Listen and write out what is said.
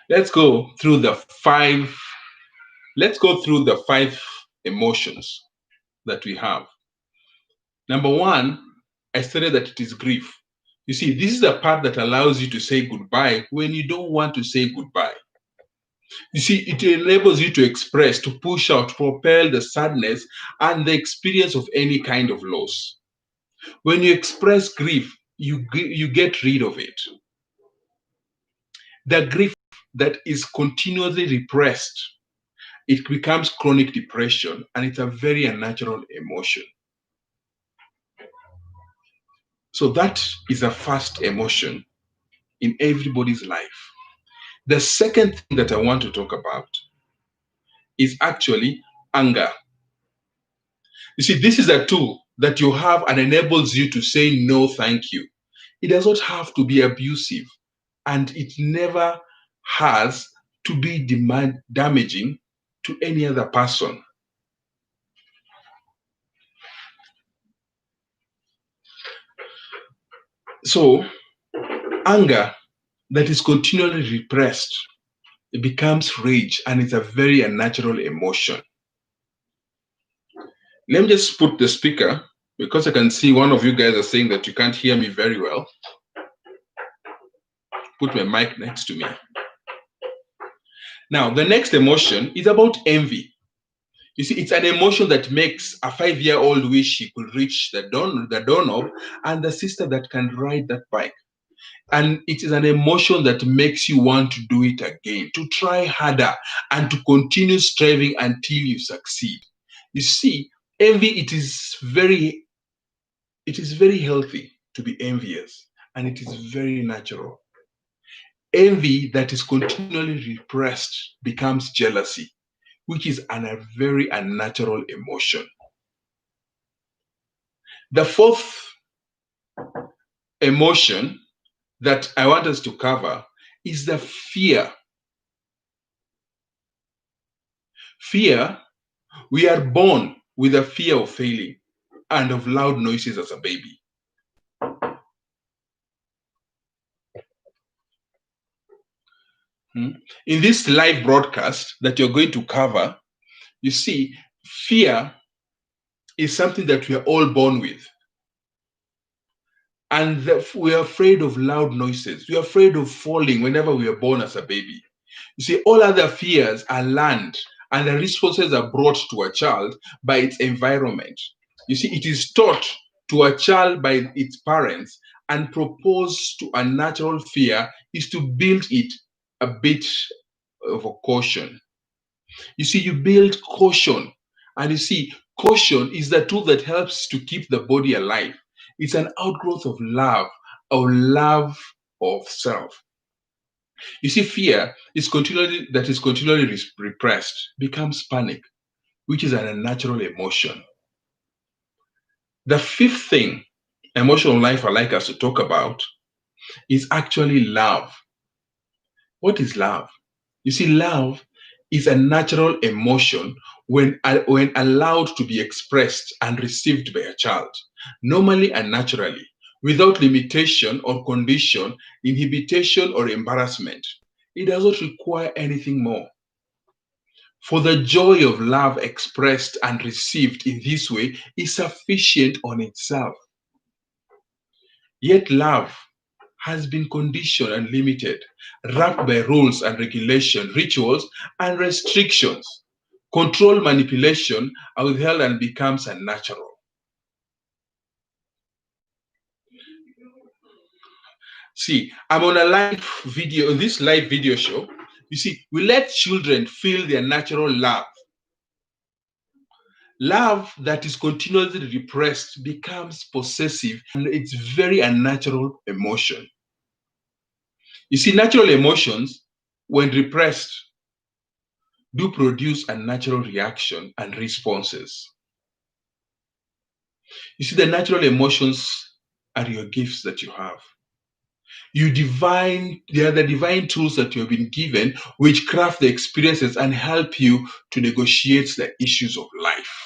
Let's go through the five. Let's go through the five emotions that we have. Number one, I stated that it is grief. You see, this is the part that allows you to say goodbye when you don't want to say goodbye. You see, it enables you to express, to push out, propel the sadness and the experience of any kind of loss. When you express grief, you get rid of it. The grief that is continuously repressed, it becomes chronic depression, and it's a very unnatural emotion. So that is a first emotion in everybody's life. The second thing that I want to talk about is actually anger. You see, this is a tool that you have and enables you to say no, thank you. It does not have to be abusive, and it never has to be damaging to any other person. So, anger that is continually repressed, it becomes rage, and it's a very unnatural emotion. Let me just put the speaker because I can see one of you guys are saying that you can't hear me very well. Put my mic next to me. Now, the next emotion is about envy. You see, it's an emotion that makes a 5-year-old wish he could reach the doorknob and the sister that can ride that bike. And it is an emotion that makes you want to do it again, to try harder and to continue striving until you succeed. You see, envy, it is very healthy to be envious, and it is very natural. Envy that is continually repressed becomes jealousy, which is a very unnatural emotion. The fourth emotion that I want us to cover is the fear. Fear, we are born with a fear of failing and of loud noises as a baby. In this live broadcast that you're going to cover, you see, fear is something that we are all born with. And we are afraid of loud noises. We are afraid of falling whenever we are born as a baby. You see, all other fears are learned, and the responses are brought to a child by its environment. You see, it is taught to a child by its parents, and proposed to a natural fear is to build it a bit of a caution. You see, you build caution, and you see, caution is the tool that helps to keep the body alive. It's an outgrowth of love of self. You see, fear is continually repressed becomes panic, which is an unnatural emotion. The fifth thing, emotional life I like us to talk about, is actually love. What is love? You see, love is a natural emotion when allowed to be expressed and received by a child, normally and naturally, without limitation or condition, inhibition or embarrassment. It does not require anything more. For the joy of love expressed and received in this way is sufficient on itself. Yet love has been conditioned and limited, wrapped by rules and regulation, rituals and restrictions. Control, manipulation are withheld and becomes unnatural. See, I'm on a live video, in this live video show. You see, we let children feel their natural love. Love that is continually repressed becomes possessive, and it's very unnatural emotion. You see, natural emotions, when repressed, do produce unnatural reaction and responses. You see, the natural emotions are your gifts that you have. They are the divine tools that you have been given, which craft the experiences and help you to negotiate the issues of life.